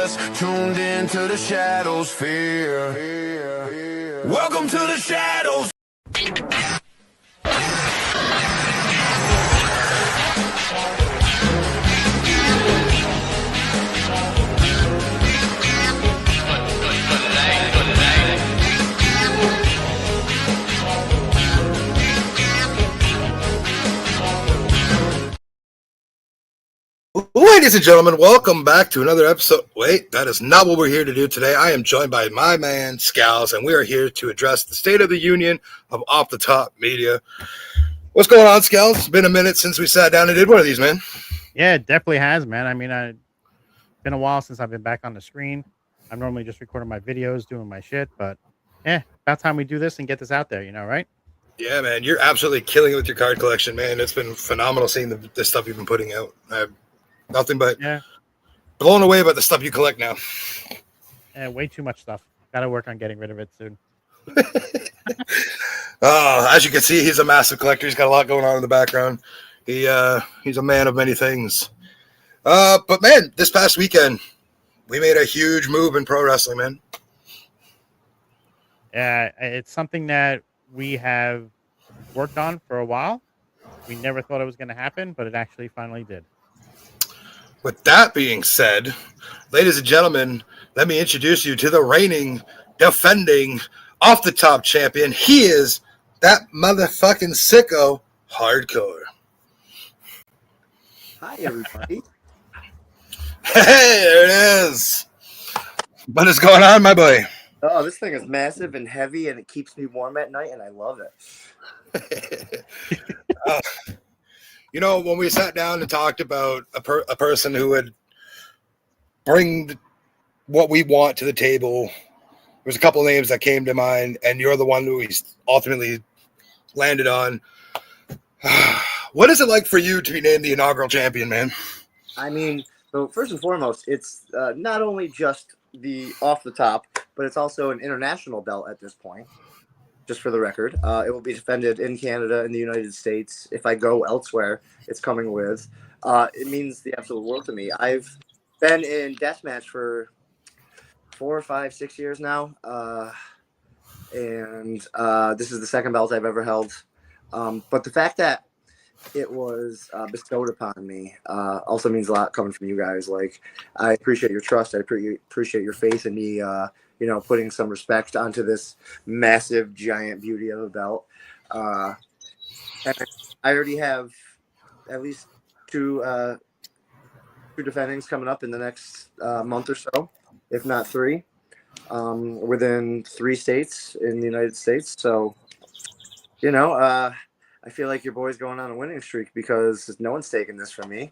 Tuned into the shadows, fear. Welcome to the shadows. Ladies and gentlemen, welcome back to another episode. Wait, that is not what we're here to do today. I am joined by my man, Scals, and we are here to address the State of the Union of Off the Top Media. What's going on, Scals? It's been a minute since we sat down and did one of these, man. Yeah, it definitely has, man. I mean, it's been a while since I've been back on the screen. I'm normally just recording my videos, doing my shit, but about time we do this and get this out there, right? Yeah, man, you're absolutely killing it with your card collection, man. It's been phenomenal seeing the stuff you've been putting out. Nothing but blown away by the stuff you collect now. Way too much stuff. Got to work on getting rid of it soon. As you can see, he's a massive collector. He's got a lot going on in the background. He's a man of many things. But man, this past weekend, we made a huge move in pro wrestling, man. Yeah, it's something that we have worked on for a while. We never thought it was going to happen, but it actually finally did. With that being said, ladies and gentlemen, let me introduce you to the reigning, defending, off-the-top champion. He is that motherfucking sicko, Hardcore. Hi, everybody. Hey, there it is. What is going on, my boy? Oh, this thing is massive and heavy, and it keeps me warm at night, and I love it. When we sat down and talked about a person who would bring what we want to the table, there's a couple of names that came to mind, and you're the one who we ultimately landed on. What is it like for you to be named the inaugural champion, man? I mean, so first and foremost, it's not only just the off the top, but it's also an international belt at this point. Just for the record, it will be defended in Canada, in the United States. If I go elsewhere, it's coming with. It means the absolute world to me. I've been in deathmatch for 4, 5, 6 years now, and this is the second belt I've ever held. But the fact that it was bestowed upon me also means a lot coming from you guys. Like, I appreciate your trust. I appreciate your faith in me. Putting some respect onto this massive, giant beauty of a belt. And I already have at least two defendings coming up in the next month or so, if not 3, within 3 states in the United States. So, I feel like your boy's going on a winning streak because no one's taking this from me.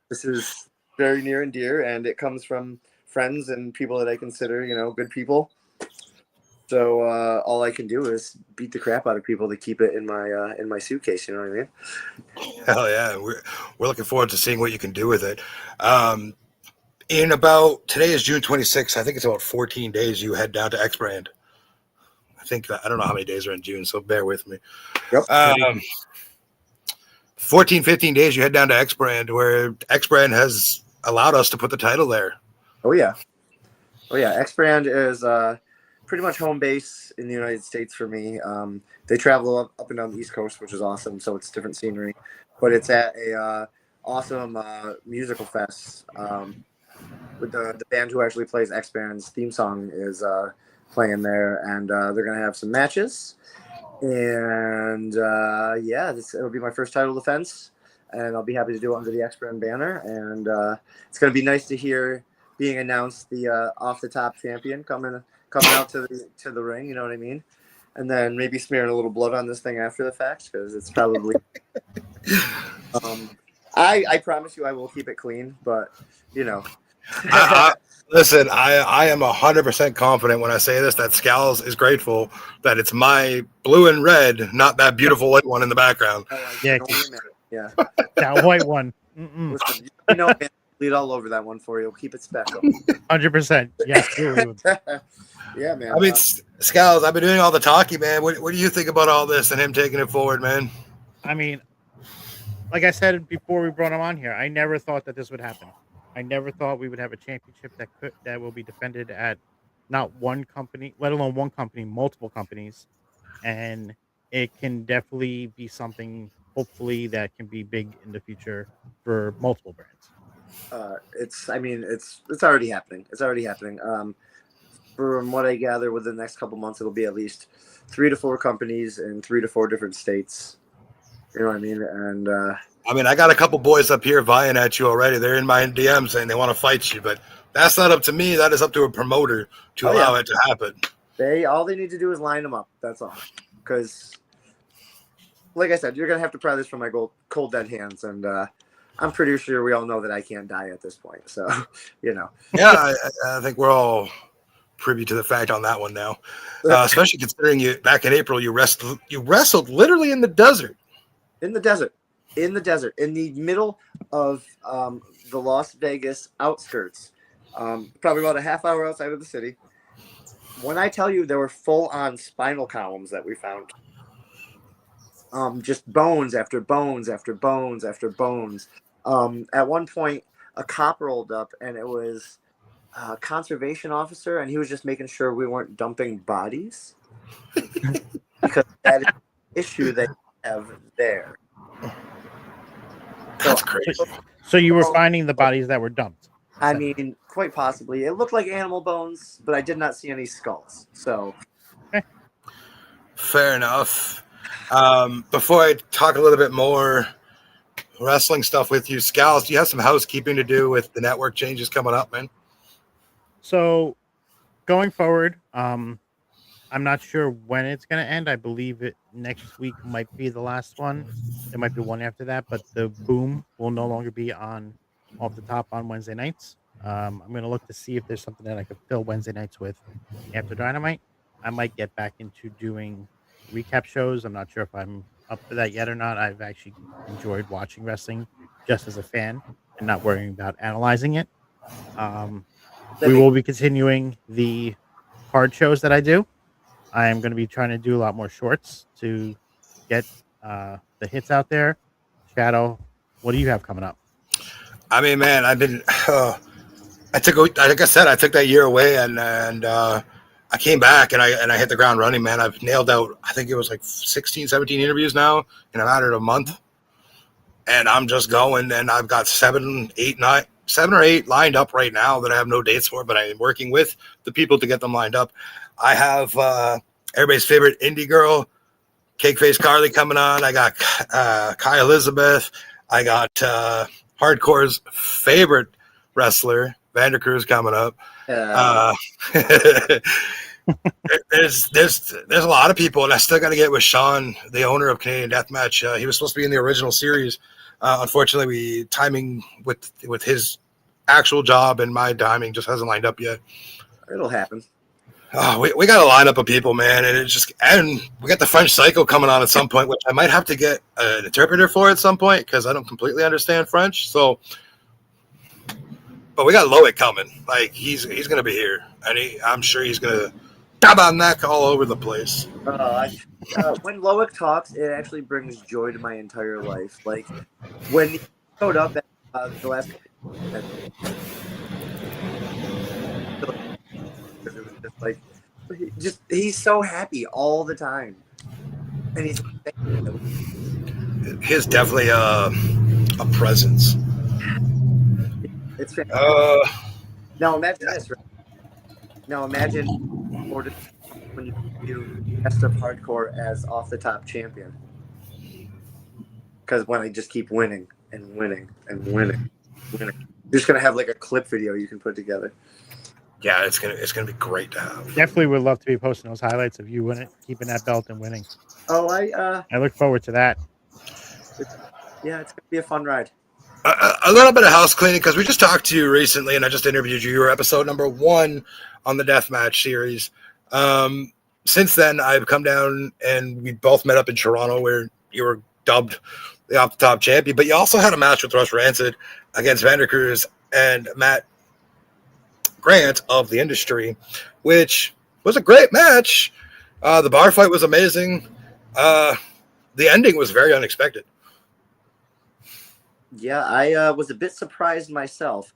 This is very near and dear, and it comes from friends and people that I consider, good people. So all I can do is beat the crap out of people to keep it in my suitcase. You know what I mean? Hell yeah, we're looking forward to seeing what you can do with it. In about, today is June 26th. I think it's about 14 days. You head down to X Brand. I don't know how many days are in June, so bear with me. Yep. 14, 15 days. You head down to X Brand, where X Brand has allowed us to put the title there. Oh yeah. X Brand is pretty much home base in the United States for me. They travel up and down the East Coast, which is awesome. So it's different scenery, but it's at a awesome musical fest with the band who actually plays X Brand's theme song is playing there, and they're gonna have some matches. And it'll be my first title defense, and I'll be happy to do it under the X Brand banner. And it's gonna be nice to hear being announced the off the top champion coming out to the ring, you know what I mean? And then maybe smearing a little blood on this thing after the fact, because it's probably I promise you I will keep it clean, but Listen, I am 100% confident when I say this that Scals is grateful that it's my blue and red, not that beautiful white one in the background. Yeah, that white one. Listen, man, bleed all over that one for you. We'll keep it special. 100%. Yes. Yeah, man. I mean, Scals, I've been doing all the talking, man. What do you think about all this and him taking it forward, man? I mean, like I said before we brought him on here, I never thought that this would happen. I never thought we would have a championship that will be defended at not one company, let alone one company, multiple companies, and it can definitely be something. Hopefully, that can be big in the future for multiple brands. I mean, it's already happening. It's already happening. From what I gather, within the next couple months, it'll be at least 3 to 4 companies in 3 to 4 different states. You know what I mean? And I mean, I got a couple boys up here vying at you already. They're in my DM saying they want to fight you, but that's not up to me. That is up to a promoter to allow it to happen. all they need to do is line them up. That's all. Because, like I said, you're gonna have to pry this from my cold dead hands, and I'm pretty sure we all know that I can't die at this point. So, you know. Yeah, I think we're all privy to the fact on that one now, especially considering you back in April you wrestled literally in the desert. In the middle of the Las Vegas outskirts, probably about a half hour outside of the city. When I tell you there were full-on spinal columns that we found, just bones after bones after bones after bones. At one point, a cop rolled up, and it was a conservation officer, and he was just making sure we weren't dumping bodies because that is an issue they have there. That's crazy. So you were finding the bodies that were dumped? I mean, quite possibly. It looked like animal bones, but I did not see any skulls. So, fair enough. Before I talk a little bit more wrestling stuff with you, Scals, do you have some housekeeping to do with the network changes coming up, man? So, going forward, I'm not sure when it's going to end. I believe it next week might be the last one. There might be one after that, but the Boom will no longer be on off the top on Wednesday nights. I'm going to look to see if there's something that I could fill Wednesday nights with after Dynamite. I might get back into doing recap shows. I'm not sure if I'm up for that yet or not. I've actually enjoyed watching wrestling just as a fan and not worrying about analyzing it. We will be continuing the card shows that I do. I am going to be trying to do a lot more shorts to get the hits out there. Shadow, what do you have coming up? I mean, man, I've been. Like I said, I took that year away, and I came back, and I hit the ground running, man. I've nailed out. I think it was like 16, 17 interviews now in a matter of a month, and I'm just going. And I've got 7 or 8 lined up right now that I have no dates for, but I'm working with the people to get them lined up. I have everybody's favorite indie girl, Cake Face Carly, coming on. I got Kai Elizabeth. I got Hardcore's favorite wrestler, Vandercruz, coming up. There's a lot of people, and I still got to get with Sean, the owner of Canadian Deathmatch. He was supposed to be in the original series. Unfortunately, timing with his actual job and my timing just hasn't lined up yet. It'll happen. Oh, we got a lineup of people, man, and we got the French Psycho coming on at some point, which I might have to get an interpreter for at some point because I don't completely understand French. So, but we got Loic coming. Like he's gonna be here, and I'm sure he's gonna tabarnak all over the place. When Loic talks, it actually brings joy to my entire life. Like when he showed up at the last. It was just he's so happy all the time, and he's definitely a presence. It's fantastic. Now imagine this. Right? Now imagine when you do Best of Hardcore as off the top champion, because when I just keep winning and winning and winning, you're just gonna have like a clip video you can put together. Yeah, it's gonna be great to have. Definitely would love to be posting those highlights of you winning, keeping that belt and winning. Oh, I look forward to that. It's gonna be a fun ride. A little bit of house cleaning because we just talked to you recently, and I just interviewed you. You were episode number 1 on the Deathmatch series. Since then, I've come down, and we both met up in Toronto, where you were dubbed the off the top champion. But you also had a match with Russ Rancid against Vandercruz and Matt Grant of the industry, which was a great match. The bar fight was amazing. The ending was very unexpected. Yeah, I was a bit surprised myself.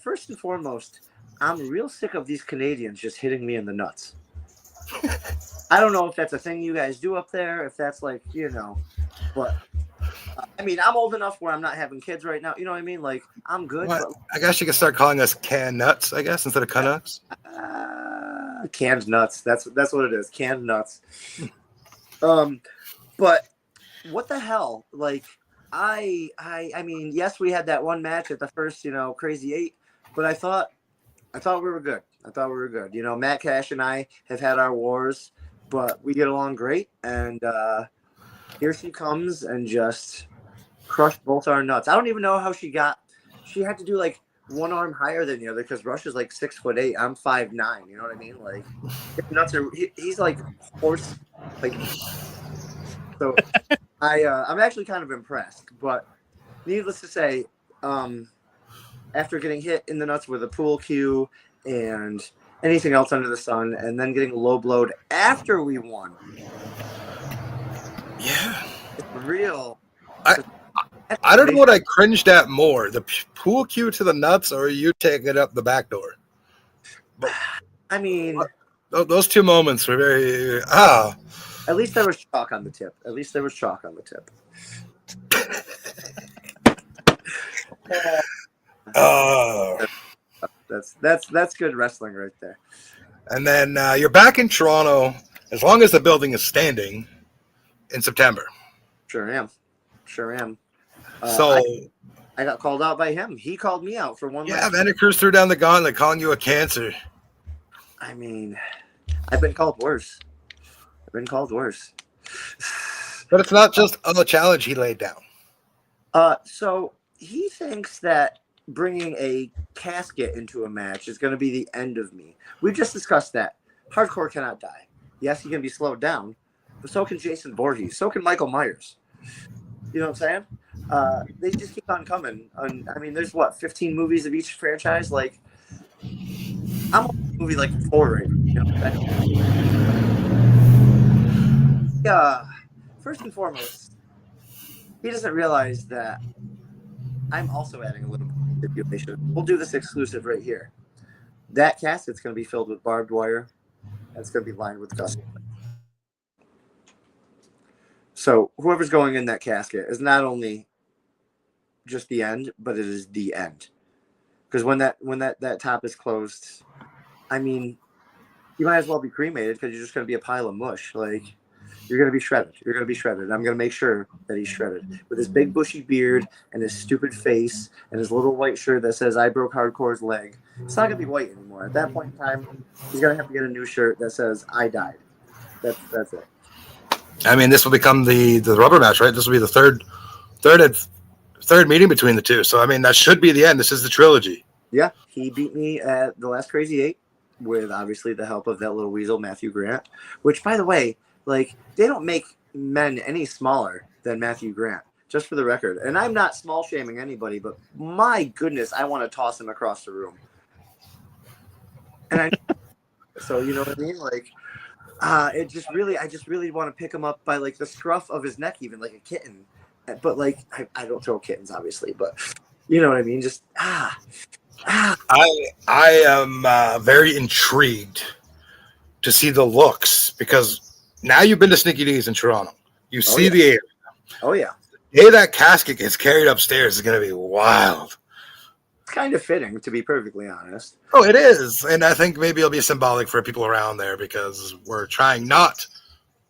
First and foremost, I'm real sick of these Canadians just hitting me in the nuts. I don't know if that's a thing you guys do up there, if that's like, but I mean, I'm old enough where I'm not having kids right now. You know what I mean? Like, I'm good, What? but I guess you could start calling us can nuts, I guess, instead of Canucks. canned nuts. That's what it is. Canned nuts. But what the hell? Like, I mean, yes, we had that one match at the first, Crazy Eight, but I thought we were good. I thought we were good. Matt Cash and I have had our wars, but we get along great. And here she comes and just crushed both our nuts. I don't even know how she had to do like one arm higher than the other because Rush is like 6'8". I'm 5'9". You know what I mean? Like his nuts are. He's like horse. Like so. I'm actually kind of impressed. But needless to say, after getting hit in the nuts with a pool cue and anything else under the sun, and then getting low blowed after we won. Yeah. It's real. I don't know what I cringed at more, the pool cue to the nuts or you taking it up the back door. But I mean, those two moments were very, at least there was chalk on the tip. At least there was chalk on the tip. That's good wrestling right there. And then you're back in Toronto as long as the building is standing in September. Sure am. So I got called out by him. He called me out for one. Yeah, Vanicruz threw down the gauntlet, calling you a cancer. I mean, I've been called worse. But it's not just a challenge he laid down. So he thinks that bringing a casket into a match is going to be the end of me. We just discussed that. Hardcore cannot die. Yes, he can be slowed down, but so can Jason Voorhees. So can Michael Myers. You know what I'm saying? They just keep on coming. I mean, there's 15 movies of each franchise? Like, I'm on movie like 4 right now. First and foremost, he doesn't realize that I'm also adding a little bit of stipulation. We'll do this exclusive right here. That casket's going to be filled with barbed wire, and it's going to be lined with custom. So whoever's going in that casket is not only just the end, but it is the end. Because when that top is closed, I mean, you might as well be cremated because you're just going to be a pile of mush. Like, you're going to be shredded. I'm going to make sure that he's shredded. With his big bushy beard and his stupid face and his little white shirt that says, "I broke Hardcore's leg." It's not going to be white anymore. At that point in time, he's going to have to get a new shirt that says, "I died." That's it. I mean, this will become the rubber match, right? This will be the third meeting between the two. So, I mean, that should be the end. This is the trilogy. Yeah, he beat me at the last Crazy 8 with obviously the help of that little weasel, Matthew Grant, which, by the way, like, they don't make men any smaller than Matthew Grant, just for the record. And I'm not small shaming anybody, but my goodness, I want to toss him across the room. And so, you know what I mean? Like, I just really want to pick him up by like the scruff of his neck, even like a kitten. But like, I don't throw kittens, obviously, but you know what I mean? Just I am very intrigued to see the looks because now you've been to Sneaky D's in Toronto. You see the area. Oh yeah. The day that casket gets carried upstairs is going to be wild. It's kind of fitting, to be perfectly honest. Oh, it is, and I think maybe it'll be symbolic for people around there because we're trying not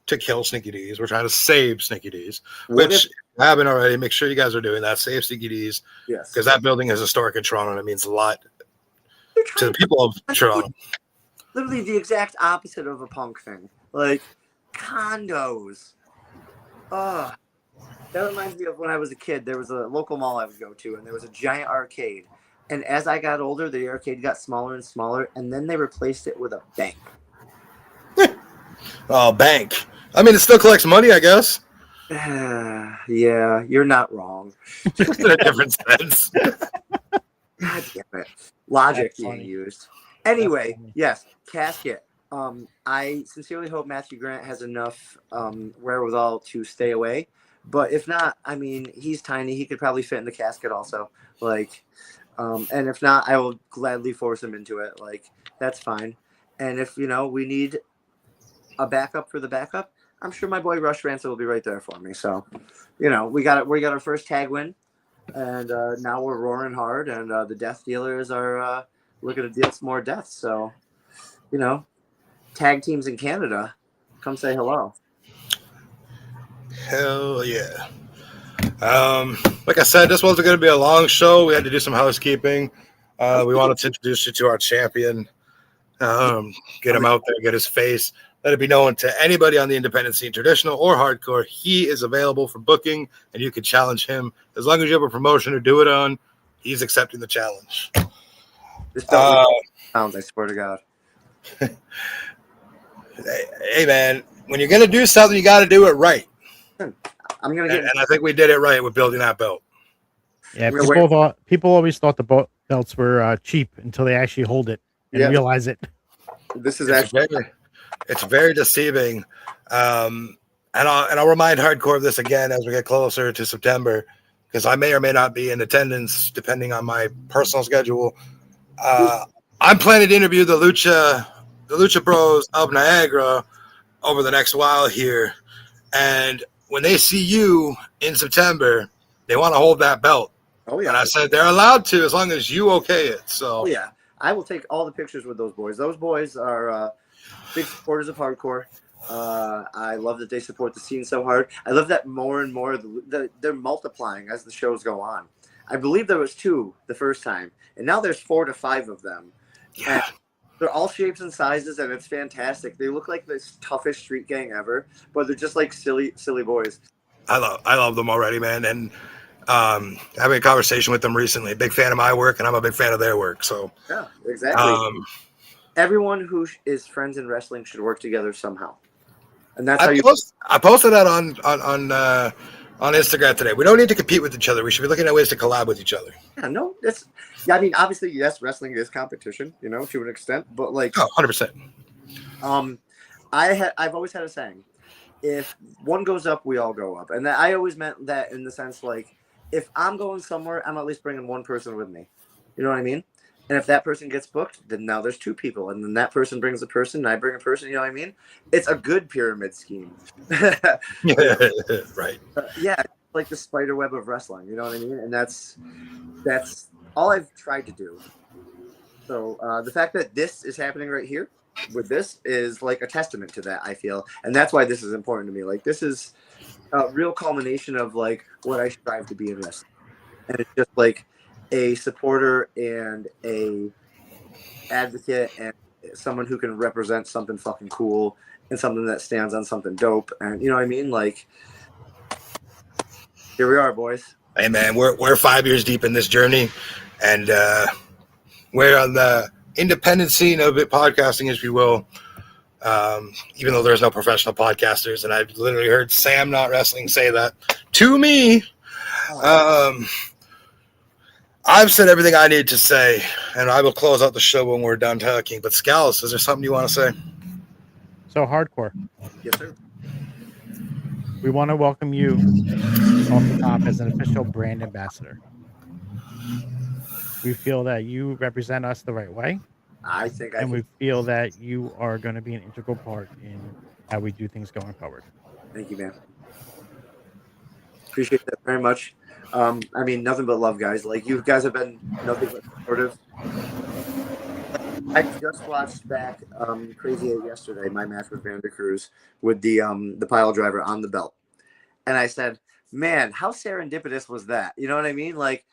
to kill Sneaky D's. We're trying to save Sneaky D's, which if you haven't already, make sure you guys are doing that. Save Sneaky D's. Yes. Because that building is historic in Toronto, and it means a lot to the people of Toronto. Literally the exact opposite of a punk thing. Like, condos. That reminds me of when I was a kid. There was a local mall I would go to, and there was a giant arcade. And as I got older, the arcade got smaller and smaller, and then they replaced it with a bank. Oh, bank. I mean, it still collects money, I guess. Yeah, you're not wrong. In a different sense. God damn it. Logic being used. Anyway, yes, casket. I sincerely hope Matthew Grant has enough wherewithal to stay away. But if not, I mean, he's tiny. He could probably fit in the casket also. Like, and if not, I will gladly force him into it. Like, that's fine. And if, we need a backup for the backup, I'm sure my boy Rush Ransom will be right there for me. So, we got our first tag win, and now we're roaring hard, and the death dealers are looking to deal some more deaths. So, tag teams in Canada, come say hello. Hell yeah. Like I said, this wasn't going to be a long show. We had to do some housekeeping. We wanted to introduce you to our champion. Get him out there, get his face. Let it be known to anybody on the independent scene, traditional or hardcore. He is available for booking, and you can challenge him. As long as you have a promotion to do it on, he's accepting the challenge. This belt pounds, I swear to God. Hey, man, when you're going to do something, you got to do it right. I'm gonna get, and I think we did it right with building that belt. Yeah, people always thought the belts were cheap until they actually hold it and realize it. This is it's very deceiving. And I'll remind hardcore of this again as we get closer to September, because I may or may not be in attendance depending on my personal schedule. I'm planning to interview the Lucha Bros of Niagara over the next while here, and when they see you in September, they want to hold that belt. Oh yeah, and I said they're allowed to as long as you okay it. So yeah, I will take all the pictures with those boys. Those boys are big supporters of hardcore. I love that they support the scene so hard. I love that more and more they're multiplying as the shows go on. I believe there was 2 the first time, and now there's 4 to 5 of them. Yeah. And they're all shapes and sizes, and it's fantastic. They look like the toughest street gang ever, but they're just like silly boys. I love them already, man. And having a conversation with them recently. Big fan of my work, and I'm a big fan of their work. So yeah, exactly. Everyone who is friends in wrestling should work together somehow, and that's I posted that on Instagram today. We don't need to compete with each other. We should be looking at ways to collab with each other. I mean, obviously, yes, wrestling is competition, to an extent, but like, 100%. I've always had a saying: if one goes up, we all go up, and I always meant that in the sense like, if I'm going somewhere, I'm at least bringing one person with me. You know what I mean? And if that person gets booked, then now there's 2 people, and then that person brings a person, and I bring a person. You know what I mean? It's a good pyramid scheme. Right. Yeah, like the spider web of wrestling. You know what I mean? And that's all I've tried to do. So the fact that this is happening right here with this is like a testament to that, I feel, and that's why this is important to me. Like, this is a real culmination of like what I strive to be in wrestling, and it's just like a supporter and a advocate and someone who can represent something fucking cool and something that stands on something dope. And you know what I mean? Like, here we are, boys. Hey man, we're 5 years deep in this journey, and we're on the independent scene of it, podcasting, if you will. Even though there's no professional podcasters, and I've literally heard Sam Not Wrestling say that to me. I've said everything I need to say, and I will close out the show when we're done talking. But Scalise, is there something you want to say? So hardcore. Yes, sir. We want to welcome you off the top as an official brand ambassador. We feel that you represent us the right way. We feel that you are going to be an integral part in how we do things going forward. Thank you, man. Appreciate that very much. I mean, nothing but love, guys. Like, you guys have been nothing but supportive. I just watched back Crazy 8 yesterday, my match with Vander Cruz with the pile driver on the belt. And I said, man, how serendipitous was that? You know what I mean? Like,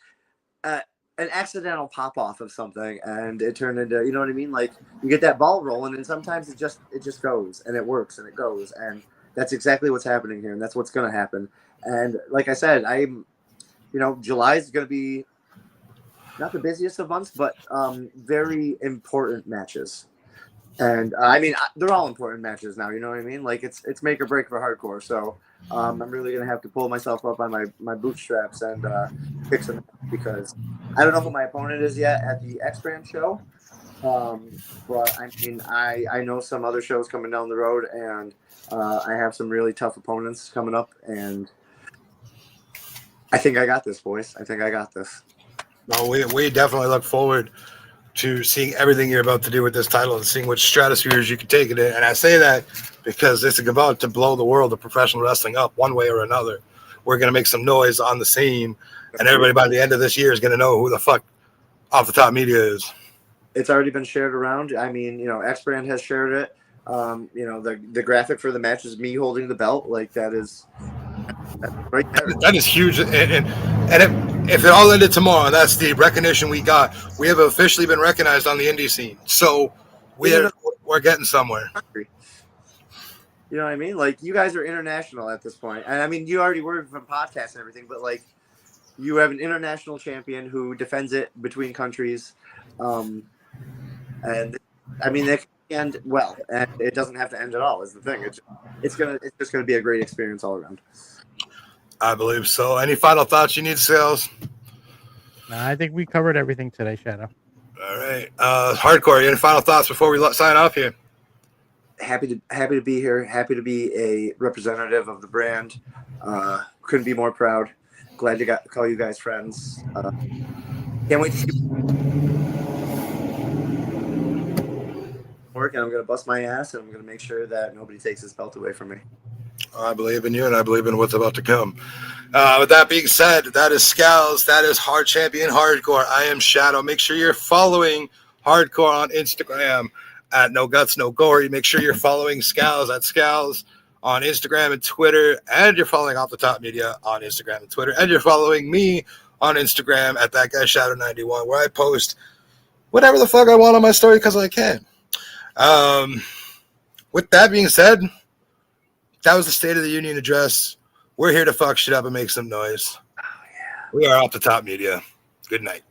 an accidental pop off of something, and it turned into, you know what I mean? Like, you get that ball rolling, and sometimes it just goes, and it works, and it goes. And that's exactly what's happening here, and that's what's going to happen. And like I said, July is going to be not the busiest of months, but very important matches. And I mean, they're all important matches now. You know what I mean? Like, it's make or break for hardcore. So I'm really going to have to pull myself up on my bootstraps and pick some, because I don't know who my opponent is yet at the X-Brand show. But I mean, I know some other shows coming down the road, and I have some really tough opponents coming up, and I think I got this, boys. I think I got this. No, we definitely look forward to seeing everything you're about to do with this title and seeing which stratospheres you can take it in. And I say that because it's about to blow the world of professional wrestling up one way or another. We're going to make some noise on the scene, and everybody by the end of this year is going to know who the fuck Off the Top Media is. It's already been shared around. I mean, X Brand has shared it. The graphic for the match is me holding the belt. Like that's right there. That is huge. And if it all ended tomorrow, that's the recognition we got. We have officially been recognized on the indie scene. So we're getting somewhere. You know what I mean? Like, you guys are international at this point. And I mean, you already were from podcasts and everything, but like, you have an international champion who defends it between countries. And I mean, it can end well, and it doesn't have to end at all, is the thing. It's just gonna be a great experience all around. I believe so. Any final thoughts you need, Sales? No, I think we covered everything today, Shadow. All right. Hardcore, any final thoughts before we sign off here? Happy to be here. Happy to be a representative of the brand. Couldn't be more proud. Glad to call you guys friends. Can't wait to see work, and I'm gonna bust my ass, and I'm gonna make sure that nobody takes this belt away from me. I believe in you, and I believe in what's about to come. With that being said, that is Scals. That is Hard Champion Hardcore. I am Shadow. Make sure you're following Hardcore on Instagram at No Guts, No Gory. Make sure you're following Scals at Scals on Instagram and Twitter, and you're following Off the Top Media on Instagram and Twitter, and you're following me on Instagram at That Guy Shadow 91, where I post whatever the fuck I want on my story because I can. With that being said, that was the State of the Union address. We're here to fuck shit up and make some noise. Oh, yeah. We are Off the Top Media. Good night.